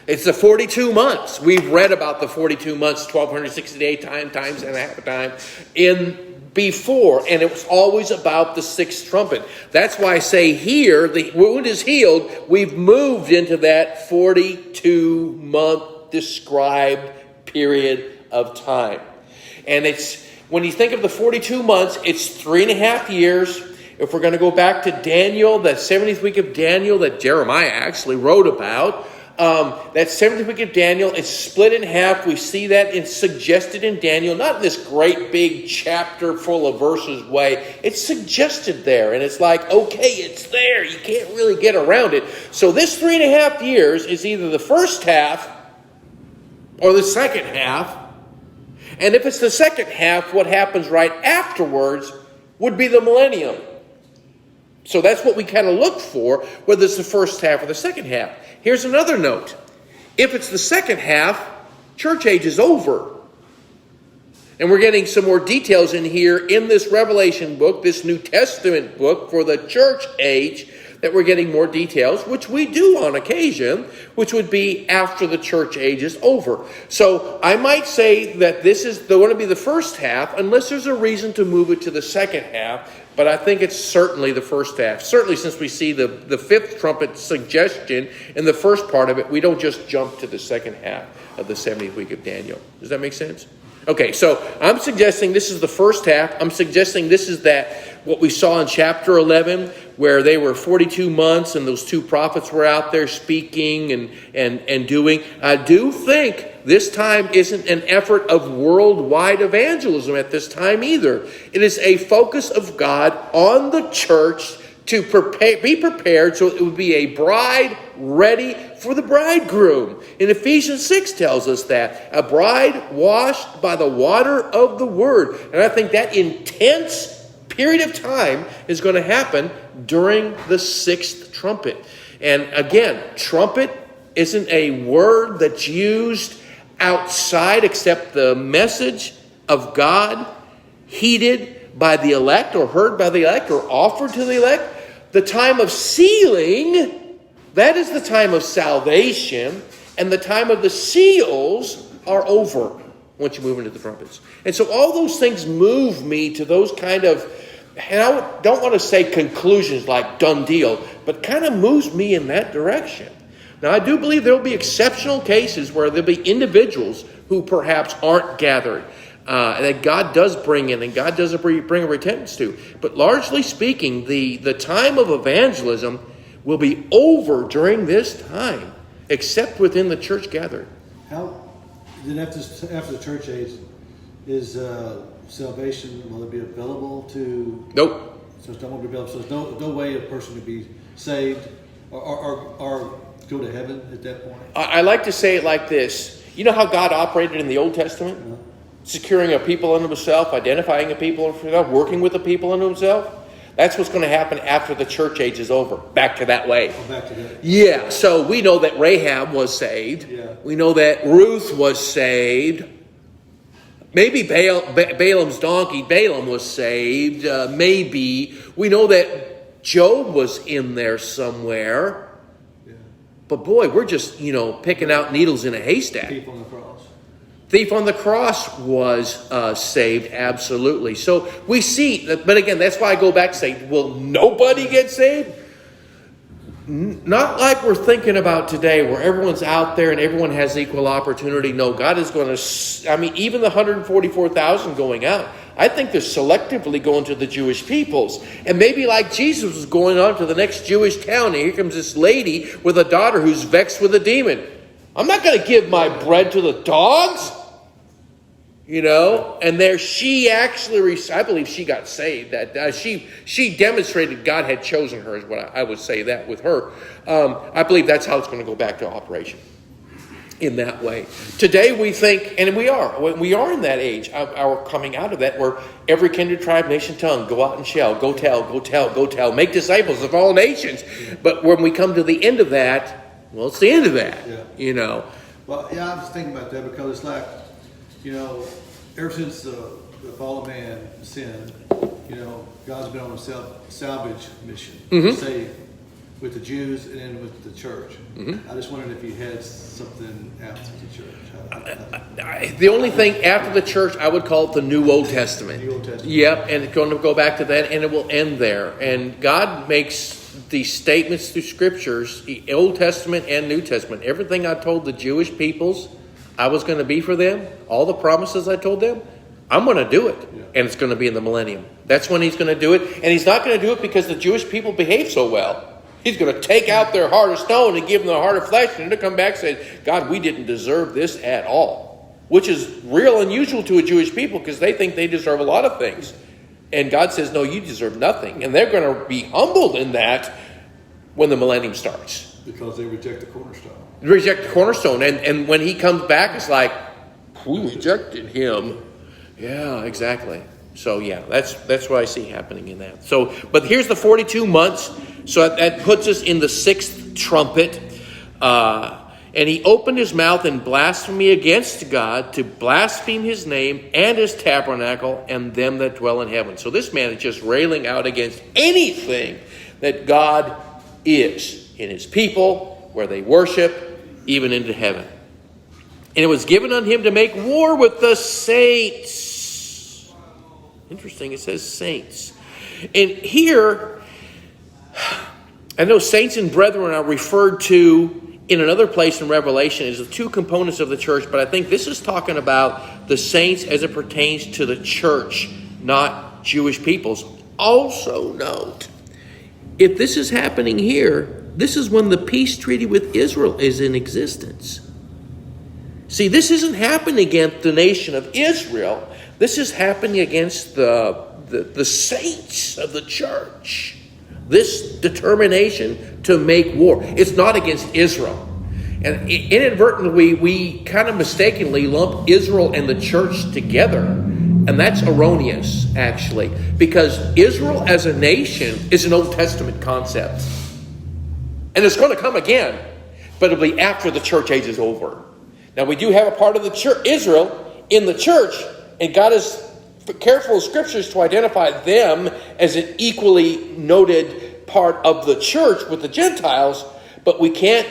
[SPEAKER 2] It's the 42 months. We've read about the 42 months, 1268 times and a half a time in before, and it was always about the sixth trumpet. That's why I say here, the wound is healed. We've moved into that 42-month described period of time. And when you think of the 42 months, it's 3.5 years. If we're going to go back to Daniel, the 70th week of Daniel that Jeremiah actually wrote about, that 70th week of Daniel, it's split in half. We see that it's suggested in Daniel, not in this great big chapter full of verses way. It's suggested there, and it's like, okay, it's there. You can't really get around it. So this 3.5 years is either the first half or the second half. And if it's the second half, what happens right afterwards would be the millennium. So that's what we kind of look for, whether it's the first half or the second half. Here's another note. If it's the second half, church age is over. And we're getting some more details in here in this Revelation book, this New Testament book for the church age, that we're getting more details, which we do on occasion, which would be after the church age is over. So I might say that this is going to be the first half, unless there's a reason to move it to the second half. But I think it's certainly the first half. Certainly since we see the fifth trumpet suggestion in the first part of it, we don't just jump to the second half of the 70th week of Daniel. Does that make sense? Okay, so I'm suggesting this is the first half. I'm suggesting this is what we saw in chapter 11, where they were 42 months and those two prophets were out there speaking and doing. I do think this time isn't an effort of worldwide evangelism at this time either. It is a focus of God on the church to be prepared so it would be a bride ready for the bridegroom. And Ephesians 6 tells us that. A bride washed by the water of the word. And I think that intense period of time is going to happen during the sixth trumpet. And again, trumpet isn't a word that's used outside except the message of God heeded by the elect or heard by the elect or offered to the elect. The time of sealing, that is the time of salvation, and the time of the seals are over once you move into the trumpets. And so all those things move me to those kind of, and I don't want to say conclusions like done deal, but kind of moves me in that direction. Now, I do believe there will be exceptional cases where there will be individuals who perhaps aren't gathered, that God does bring in and God does bring a repentance to. But largely speaking, the time of evangelism will be over during this time, except within the church gathered.
[SPEAKER 3] How then after the church age is salvation? Will it be available to?
[SPEAKER 2] Nope.
[SPEAKER 3] So it's not going to be available. So there's no way a person could be saved or go to heaven at that point.
[SPEAKER 2] I like to say it like this. You know how God operated in the Old Testament?
[SPEAKER 3] Uh-huh.
[SPEAKER 2] Securing a people unto himself, identifying a people unto himself, working with a people unto himself. That's what's going to happen after the church age is over. Back to that way.
[SPEAKER 3] Oh, back to that.
[SPEAKER 2] Yeah, so we know that Rahab was saved.
[SPEAKER 3] Yeah.
[SPEAKER 2] We know that Ruth was saved. Maybe Balaam's donkey, Balaam was saved. Maybe. We know that Job was in there somewhere.
[SPEAKER 3] Yeah.
[SPEAKER 2] But boy, we're just, picking out needles in a haystack.
[SPEAKER 3] Thief on the cross.
[SPEAKER 2] Thief on the cross was saved, absolutely. So we see, but again, that's why I go back and say, will nobody get saved? Not like we're thinking about today where everyone's out there and everyone has equal opportunity. No, God is going to, even the 144,000 going out, I think they're selectively going to the Jewish peoples. And maybe like Jesus was going on to the next Jewish town, and here comes this lady with a daughter who's vexed with a demon. I'm not going to give my bread to the dogs. And there she actually, I believe she got saved. That she demonstrated God had chosen her, is what I would say that with her. I believe that's how it's going to go back to operation in that way. Today we think, and we are in that age, our coming out of that, where every kindred, tribe, nation, tongue, go out and shall, go tell, make disciples of all nations. But when we come to the end of that, well, it's the end of that,
[SPEAKER 3] Well, yeah, I was thinking about that because it's like, ever since the fall of man sinned, God's been on a salvage mission to save with the Jews and then with the church. I just wondered if you had something after the church.
[SPEAKER 2] The only thing after the church, I would call it the New Old Testament.
[SPEAKER 3] New Old Testament.
[SPEAKER 2] Yep, and it's going to go back to that, and it will end there. And God makes these statements through scriptures, the Old Testament and New Testament. Everything I told the Jewish peoples I was going to be for them, all the promises I told them, I'm going to do it. Yeah. And it's going to be in the millennium. That's when he's going to do it. And he's not going to do it because the Jewish people behave so well. He's going to take out their heart of stone and give them the heart of flesh. And to come back and say, God, we didn't deserve this at all. Which is real unusual to a Jewish people because they think they deserve a lot of things. And God says, no, you deserve nothing. And they're going to be humbled in that when the millennium starts.
[SPEAKER 3] Because they reject the cornerstone.
[SPEAKER 2] Reject the cornerstone. And when he comes back, it's like, we rejected him. Yeah, exactly. So yeah, that's what I see happening in that. So, but here's the 42 months. So that puts us in the sixth trumpet. And he opened his mouth in blasphemy against God to blaspheme his name and his tabernacle and them that dwell in heaven. So this man is just railing out against anything that God is in his people, where they worship, even into heaven. And it was given on him to make war with the saints. Interesting, it says saints. And here, I know saints and brethren are referred to in another place in Revelation as the two components of the church, but I think this is talking about the saints as it pertains to the church, not Jewish peoples. Also note, if this is happening here, this is when the peace treaty with Israel is in existence. See, this isn't happening against the nation of Israel. This is happening against the saints of the church. This determination to make war. It's not against Israel. And inadvertently, we kind of mistakenly lump Israel and the church together. And that's erroneous, actually. Because Israel as a nation is an Old Testament concept. And it's going to come again. But it'll be after the church age is over. Now, we do have a part of the church, Israel, in the church. And God is careful in scriptures to identify them as an equally noted part of the church with the Gentiles, but we can't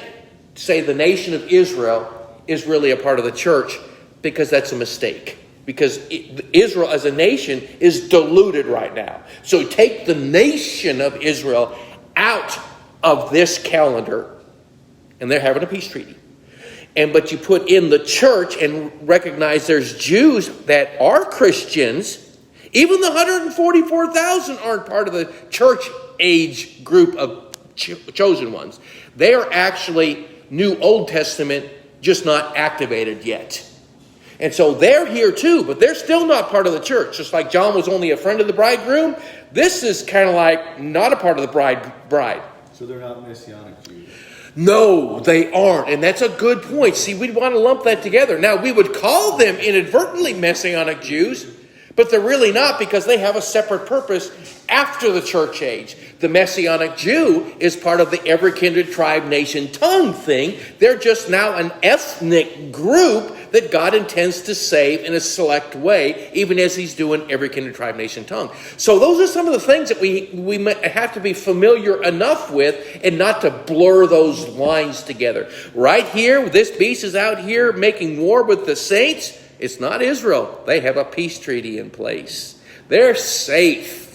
[SPEAKER 2] say the nation of Israel is really a part of the church, because that's a mistake. Because Israel as a nation is diluted right now. So take the nation of Israel out of this calendar, and they're having a peace treaty. But you put in the church and recognize there's Jews that are Christians. Even the 144,000 aren't part of the church age group of chosen ones. They are actually New Old Testament, just not activated yet. And so they're here too, but they're still not part of the church. Just like John was only a friend of the bridegroom, this is kind of like not a part of the bride.
[SPEAKER 3] So they're not Messianic Jews.
[SPEAKER 2] No, they aren't. And that's a good point. See, we'd want to lump that together. Now, we would call them inadvertently Messianic Jews, but they're really not, because they have a separate purpose after the church age. The Messianic Jew is part of the every kindred, tribe, nation, tongue thing. They're just now an ethnic group that God intends to save in a select way, even as he's doing every kindred, tribe, nation, tongue. So those are some of the things that we have to be familiar enough with, and not to blur those lines together. Right here, this beast is out here making war with the saints. It's not Israel. They have a peace treaty in place. They're safe.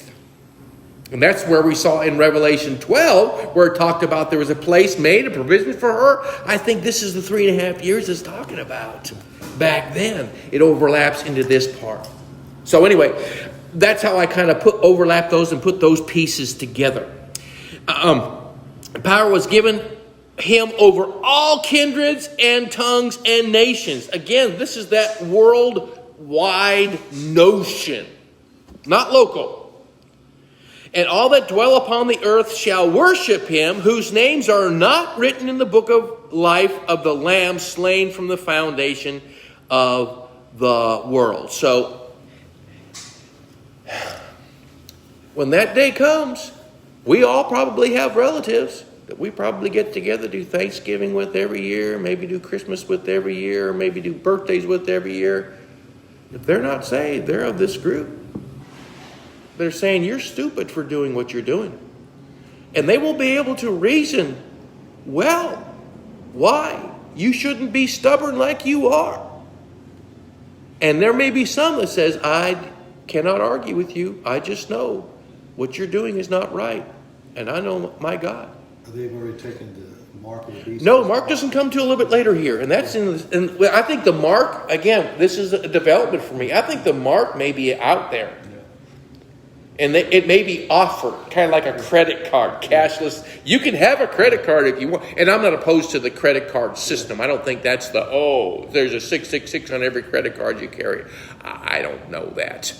[SPEAKER 2] And that's where we saw in Revelation 12, where it talked about there was a place made, a provision for her. I think this is the 3.5 years it's talking about. Back then, it overlaps into this part. So anyway, that's how I kind of overlap those and put those pieces together. Power was given him over all kindreds and tongues and nations. Again, this is that worldwide notion, not local. And all that dwell upon the earth shall worship him, whose names are not written in the book of life of the Lamb slain from the foundation of the world. So, when that day comes, we all probably have relatives that we probably get together, do Thanksgiving with every year, maybe do Christmas with every year, maybe do birthdays with every year. If they're not saved, they're of this group. They're saying, you're stupid for doing what you're doing. And they will be able to reason, well, why? You shouldn't be stubborn like you are. And there may be some that says, I cannot argue with you. I just know what you're doing is not right. And I know my God.
[SPEAKER 3] Are they already taken the mark of the beast?
[SPEAKER 2] No, Mark doesn't come till a little bit later here. And that's and I think the mark, again, this is a development for me. I think the mark may be out there. And it may be offered, kind of like a credit card, cashless. You can have a credit card if you want. And I'm not opposed to the credit card system. I don't think that's there's a 666 on every credit card you carry. I don't know that.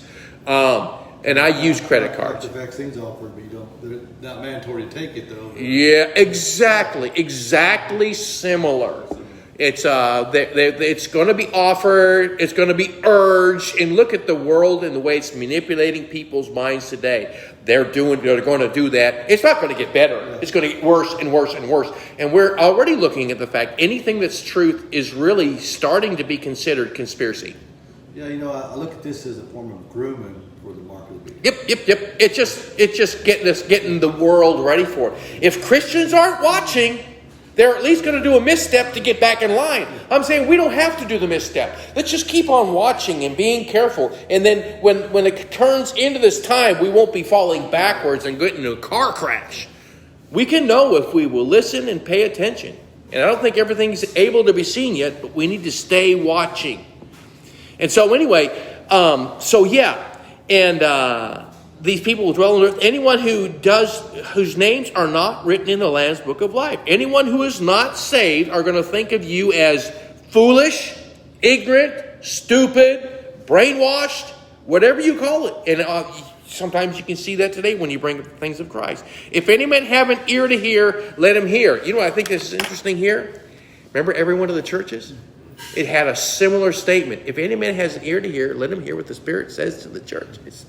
[SPEAKER 2] And I use credit cards.
[SPEAKER 3] The vaccine's offered, but they're not mandatory to take it, though.
[SPEAKER 2] Yeah, exactly. Exactly similar. It's going to be offered. It's going to be urged. And look at the world and the way it's manipulating people's minds today. They're going to do that. It's not going to get better. It's going to get worse and worse and worse. And we're already looking at the fact anything that's truth is really starting to be considered conspiracy.
[SPEAKER 3] Yeah, I look at this as a form of grooming for the mark of the beast.
[SPEAKER 2] Yep. It's just getting the world ready for it. If Christians aren't watching, they're at least going to do a misstep to get back in line. I'm saying we don't have to do the misstep. Let's just keep on watching and being careful. And then when it turns into this time, we won't be falling backwards and getting into a car crash. We can know if we will listen and pay attention. And I don't think everything's able to be seen yet, but we need to stay watching. And so anyway, these people will dwell on earth. Anyone whose names are not written in the Lamb's Book of Life. Anyone who is not saved are going to think of you as foolish, ignorant, stupid, brainwashed, whatever you call it. And sometimes you can see that today when you bring up things of Christ. If any man have an ear to hear, let him hear. You know what I think this is interesting here? Remember every one of the churches? It had a similar statement. If any man has an ear to hear, let him hear what the Spirit says to the churches.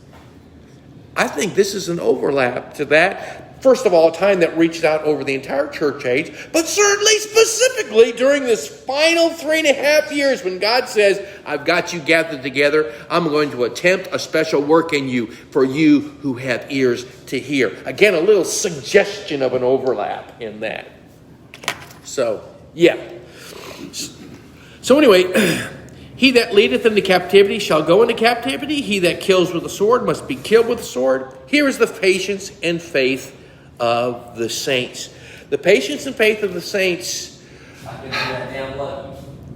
[SPEAKER 2] I think this is an overlap to that. First of all, a time that reached out over the entire church age, but certainly specifically during this final 3.5 years when God says, I've got you gathered together. I'm going to attempt a special work in you for you who have ears to hear. Again, a little suggestion of an overlap in that. So, yeah. So anyway, he that leadeth into captivity shall go into captivity. He that kills with the sword must be killed with the sword. Here is the patience and faith of the saints. The patience and faith of the saints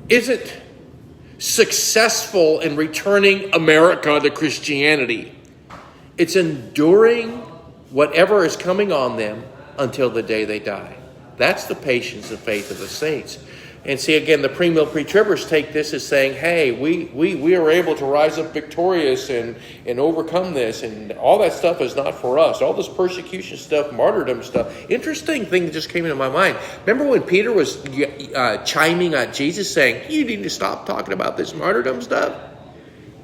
[SPEAKER 2] isn't successful in returning America to Christianity. It's enduring whatever is coming on them until the day they die. That's the patience and faith of the saints. And see, again, the premill pre-tribbers take this as saying, hey, we are able to rise up victorious and overcome this. And all that stuff is not for us. All this persecution stuff, martyrdom stuff. Interesting thing that just came into my mind. Remember when Peter was chiming on Jesus saying, you need to stop talking about this martyrdom stuff?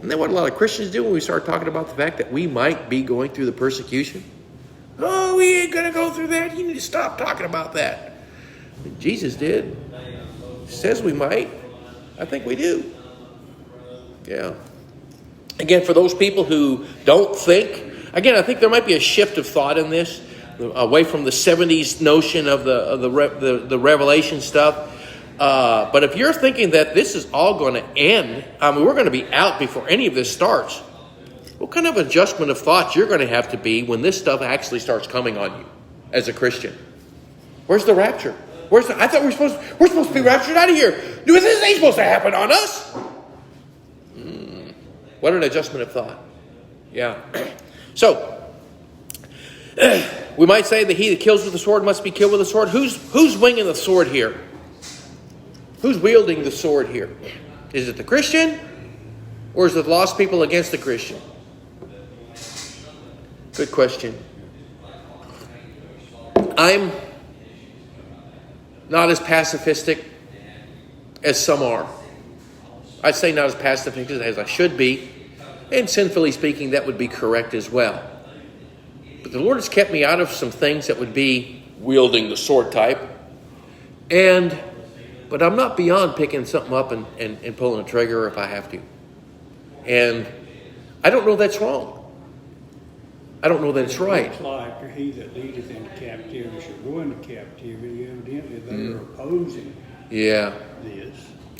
[SPEAKER 2] And then what a lot of Christians do when we start talking about the fact that we might be going through the persecution? Oh, we ain't going to go through that. You need to stop talking about that. And Jesus did. Says we might. I think we do. Yeah. Again, for those people who don't think, again, I think there might be a shift of thought in this, away from the 70s notion of the Revelation stuff. But if you're thinking that this is all going to end, we're going to be out before any of this starts, what kind of adjustment of thoughts you're going to have to be when this stuff actually starts coming on you as a Christian? Where's the rapture? I thought we're supposed to be raptured out of here. This ain't supposed to happen on us. What an adjustment of thought. Yeah. So, we might say that he that kills with the sword must be killed with the sword. Who's winging the sword here? Who's wielding the sword here? Is it the Christian? Or is it the lost people against the Christian? Good question. I'm not as pacifistic as some are. I'd say not as pacifistic as I should be. And sinfully speaking, that would be correct as well. But the Lord has kept me out of some things that would be wielding the sword type. But I'm not beyond picking something up and pulling a trigger if I have to. And I don't know that's wrong. I don't know that it's right.
[SPEAKER 1] It's like he that leadeth into captivity shall go into captivity. Evidently, they're opposing this.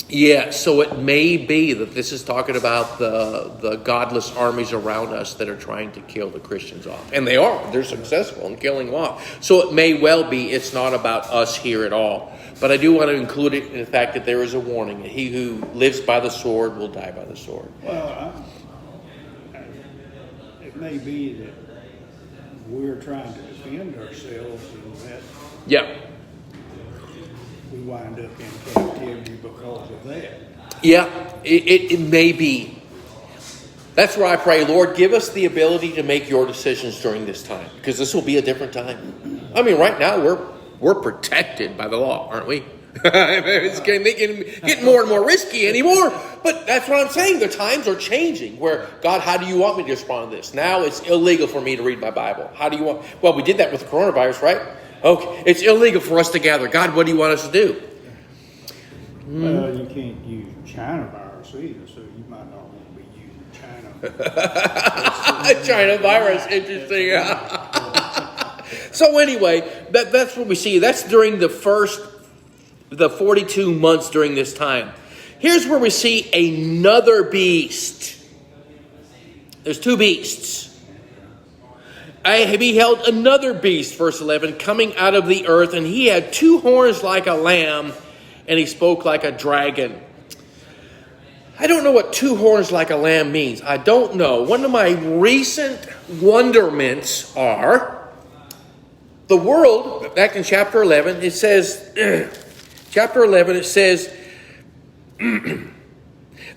[SPEAKER 2] Yeah, so it may be that this is talking about the godless armies around us that are trying to kill the Christians off. And they are. They're successful in killing them off. So it may well be it's not about us here at all. But I do want to include it in the fact that there is a warning. He who lives by the sword will die by the sword.
[SPEAKER 1] Well, it may be that we're trying to defend ourselves and that we wind up in captivity because of that.
[SPEAKER 2] Yeah, it may be. That's where I pray, Lord, give us the ability to make your decisions during this time, because this will be a different time. I mean, right now we're protected by the law, aren't we? It's getting more and more risky anymore. But that's what I'm saying. The times are changing where, God, how do you want me to respond to this? Now it's illegal for me to read my Bible. How do you want? Well, we did that with the coronavirus, right? Okay, it's illegal for us to gather. God, what do you want us to do?
[SPEAKER 1] Well, you can't use China virus either, so you might not want to be using China.
[SPEAKER 2] China virus, interesting. So anyway, that's what we see. That's during the 42 months during this time. Here's where we see another beast. There's two beasts. I beheld another beast, verse 11, coming out of the earth, and he had two horns like a lamb, and he spoke like a dragon. I don't know what two horns like a lamb means. I don't know. One of my recent wonderments are the world, back in chapter 11, it says, chapter 11, it says,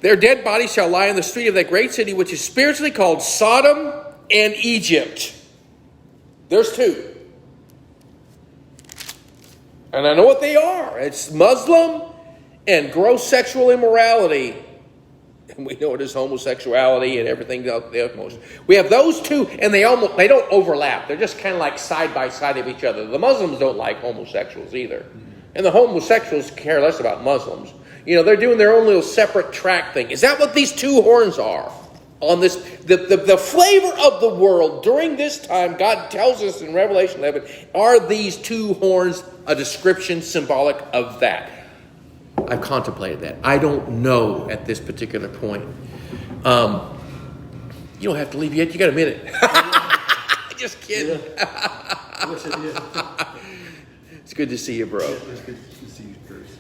[SPEAKER 2] their dead bodies shall lie in the street of that great city, which is spiritually called Sodom and Egypt. There's two. And I know what they are. It's Muslim and gross sexual immorality. And we know it is homosexuality and everything else. We have those two, and they don't overlap. They're just kind of like side by side of each other. The Muslims don't like homosexuals either. And the homosexuals care less about Muslims. You know, they're doing their own little separate track thing. Is that what these two horns are? On this, the flavor of the world during this time, God tells us in Revelation 11, are these two horns a description symbolic of that? I've contemplated that. I don't know at this particular point. You don't have to leave yet. You got a minute. Just kidding.
[SPEAKER 3] Yeah. I wish I did.
[SPEAKER 2] It's good to see you, bro.
[SPEAKER 3] It's good to see you, Bruce.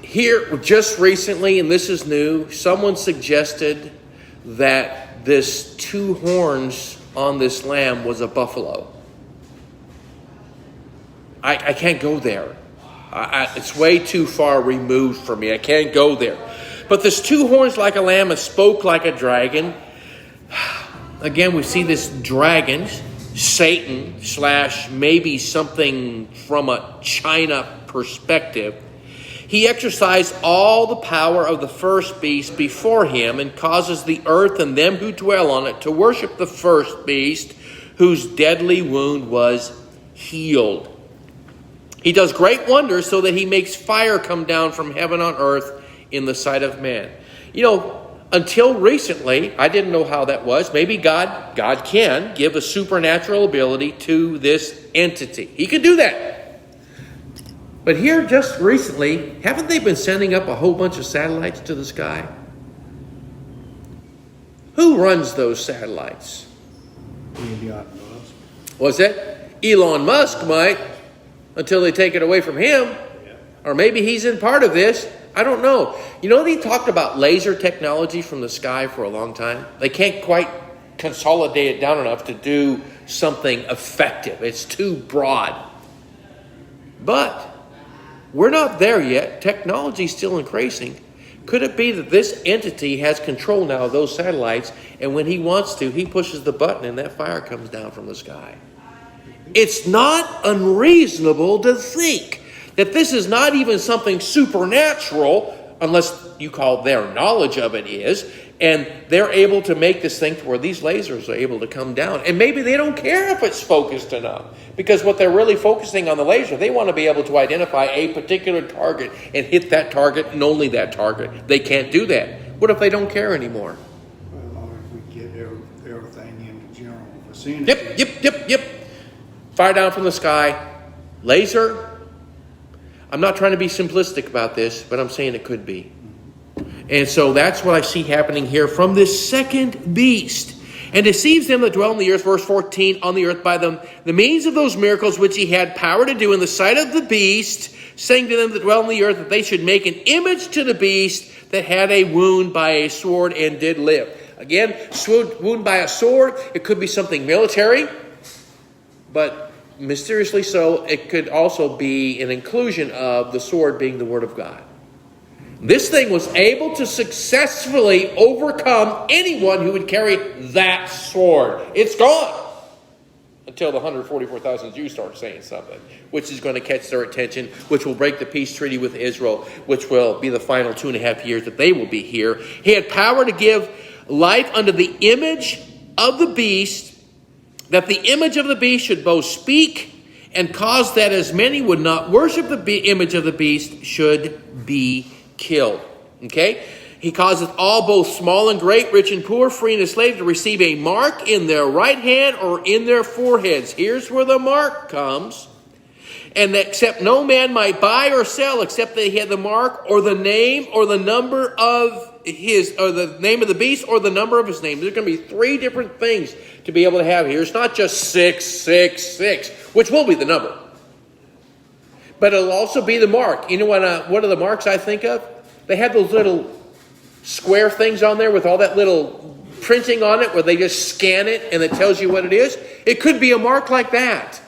[SPEAKER 2] Here, just recently, and this is new, someone suggested that this two horns on this lamb was a buffalo. I can't go there. It's way too far removed for me. I can't go there. But this two horns like a lamb and spoke like a dragon. Again, we see this dragon, Satan / maybe something from a China perspective. He exercised all the power of the first beast before him and causes the earth and them who dwell on it to worship the first beast whose deadly wound was healed. He does great wonders so that he makes fire come down from heaven on earth in the sight of man. You know, until recently, I didn't know how that was. Maybe God can give a supernatural ability to this entity. He can do that. But here just recently, haven't they been sending up a whole bunch of satellites to the sky? Who runs those satellites?
[SPEAKER 1] Elon Musk.
[SPEAKER 2] Was it? Elon Musk might, until they take it away from him.
[SPEAKER 1] Yeah.
[SPEAKER 2] Or maybe he's in part of this. I don't know. You know, they talked about laser technology from the sky for a long time. They can't quite consolidate it down enough to do something effective. It's too broad. But we're not there yet. Technology is still increasing. Could it be that this entity has control now of those satellites, and when he wants to, he pushes the button and that fire comes down from the sky? It's not unreasonable to think that this is not even something supernatural, unless you call their knowledge of it is, and they're able to make this thing to where these lasers are able to come down. And maybe they don't care if it's focused enough, because what they're really focusing on the laser, they want to be able to identify a particular target and hit that target and only that target. They can't do that. What if they don't care anymore?
[SPEAKER 1] Well, as long as we get everything into general vicinity.
[SPEAKER 2] Yep. Fire down from the sky. Laser. I'm not trying to be simplistic about this, but I'm saying it could be. And so that's what I see happening here from this second beast. And deceives them that dwell on the earth, verse 14, on the earth by the means of those miracles which he had power to do in the sight of the beast, saying to them that dwell on the earth that they should make an image to the beast that had a wound by a sword and did live. Again, wound by a sword, it could be something military, but mysteriously so, it could also be an inclusion of the sword being the word of God. This thing was able to successfully overcome anyone who would carry that sword. It's gone until the 144,000 Jews start saying something, which is going to catch their attention, which will break the peace treaty with Israel, which will be the final 2.5 years that they will be here. He had power to give life unto the image of the beast, that the image of the beast should both speak and cause that as many would not worship the image of the beast should be killed. Okay? He causeth all, both small and great, rich and poor, free and slave, to receive a mark in their right hand or in their foreheads. Here's where the mark comes. And that except no man might buy or sell except that he had the mark or the name or the number of his, or the name of the beast or the number of his name. There's going to be 3 different things to be able to have here. It's not just 666, which will be the number. But it'll also be the mark. You know what are the marks I think of? They have those little square things on there with all that little printing on it where they just scan it and it tells you what it is. It could be a mark like that.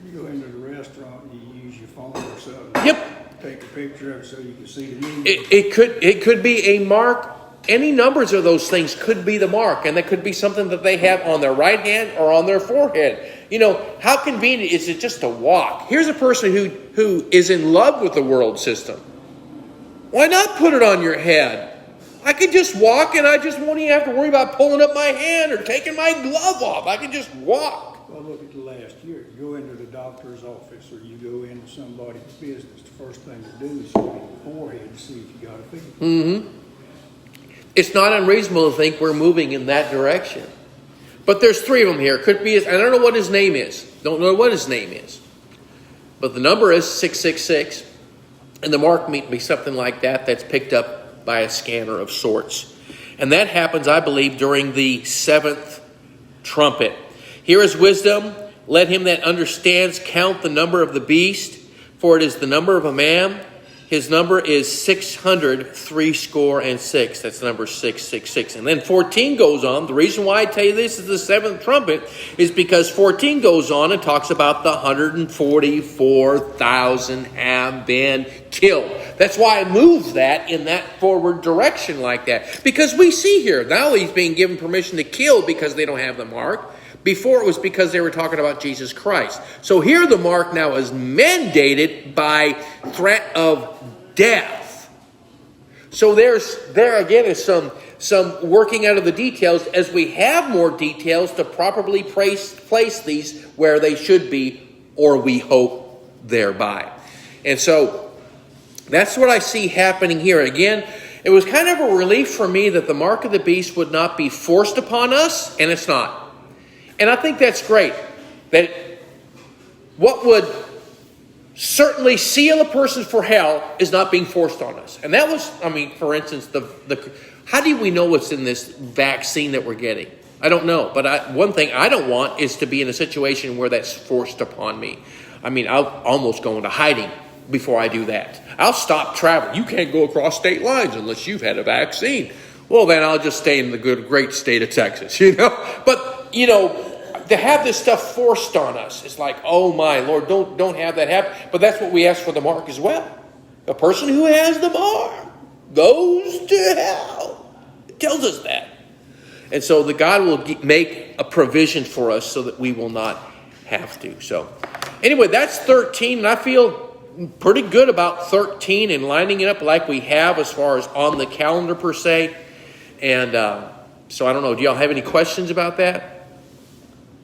[SPEAKER 1] You go into the restaurant and you use your phone or something.
[SPEAKER 2] Yep.
[SPEAKER 1] Take a picture of it so you can see the menu.
[SPEAKER 2] It could be a mark. Any numbers of those things could be the mark, and that could be something that they have on their right hand or on their forehead. You know, how convenient is it just to walk? Here's a person who is in love with the world system. Why not put it on your head? I could just walk and I just won't even have to worry about pulling up my hand or taking my glove off. I can just walk.
[SPEAKER 1] Well, look at the last year. You go into the doctor's office or you go into somebody's business, the first thing to do is look at your forehead and see if you got a fever.
[SPEAKER 2] Mm-hmm. It's not unreasonable to think we're moving in that direction. But there's 3 of them here. Could be, I don't know what his name is. Don't know what his name is. But the number is 666. And the mark may be something like that that's picked up by a scanner of sorts. And that happens, I believe, during the 7th trumpet. Here is wisdom. Let him that understands count the number of the beast, for it is the number of a man. His number is 666. That's the number 666. And then 14 goes on. The reason why I tell you this is the 7th trumpet is because 14 goes on and talks about the 144,000 have been killed. That's why I moved that in that forward direction like that. Because we see here, now he's being given permission to kill because they don't have the mark. Before it was because they were talking about Jesus Christ. So here the mark now is mandated by threat of death. So there again is some working out of the details as we have more details to properly place these where they should be, or we hope thereby. And so that's what I see happening here. Again, it was kind of a relief for me that the mark of the beast would not be forced upon us, and it's not. And I think that's great. That what would certainly seal a person for hell is not being forced on us. And that was, for instance, how do we know what's in this vaccine that we're getting? I don't know. But one thing I don't want is to be in a situation where that's forced upon me. I'll almost go into hiding before I do that. I'll stop traveling. You can't go across state lines unless you've had a vaccine. Well, then I'll just stay in the great state of Texas, But, to have this stuff forced on us, it's like, oh my Lord, don't have that happen. But that's what we ask for the mark as well. The person who has the mark goes to hell. It tells us that. And so the God will make a provision for us so that we will not have to. So anyway, that's 13. And I feel pretty good about 13 and lining it up like we have as far as on the calendar per se. And so I don't know. Do y'all have any questions about that?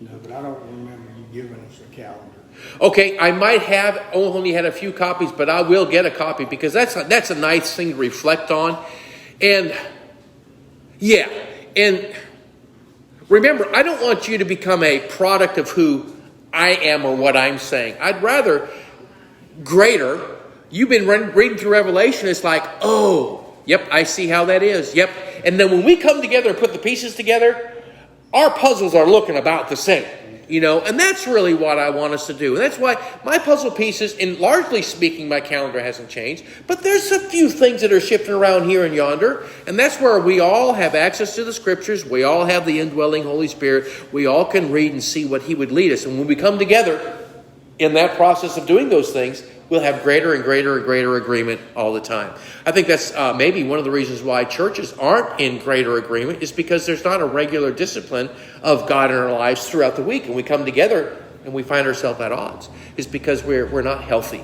[SPEAKER 1] No, but I don't remember you giving us a calendar.
[SPEAKER 2] Okay, I might have only had a few copies, but I will get a copy because that's a nice thing to reflect on. And yeah, and remember, I don't want you to become a product of who I am or what I'm saying. I'd rather greater. You've been reading through Revelation. It's like, oh, yep, I see how that is. Yep. And then when we come together and put the pieces together, our puzzles are looking about the same, and that's really what I want us to do. And that's why my puzzle pieces, and largely speaking, my calendar hasn't changed, but there's a few things that are shifting around here and yonder. And that's where we all have access to the scriptures. We all have the indwelling Holy Spirit. We all can read and see what he would lead us. And when we come together in that process of doing those things, we'll have greater and greater and greater agreement all the time. I think that's maybe one of the reasons why churches aren't in greater agreement is because there's not a regular discipline of God in our lives throughout the week. And we come together and we find ourselves at odds. It's because we're not healthy.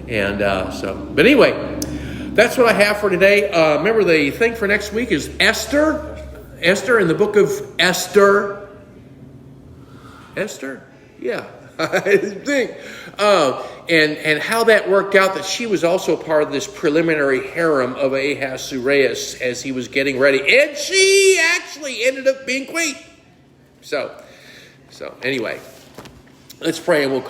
[SPEAKER 2] And but anyway, that's what I have for today. Remember, the thing for next week is Esther. Esther in the book of Esther. Esther? Yeah. I think. And how that worked out, that she was also part of this preliminary harem of Ahasuerus as he was getting ready. And she actually ended up being queen. So anyway, let's pray and we'll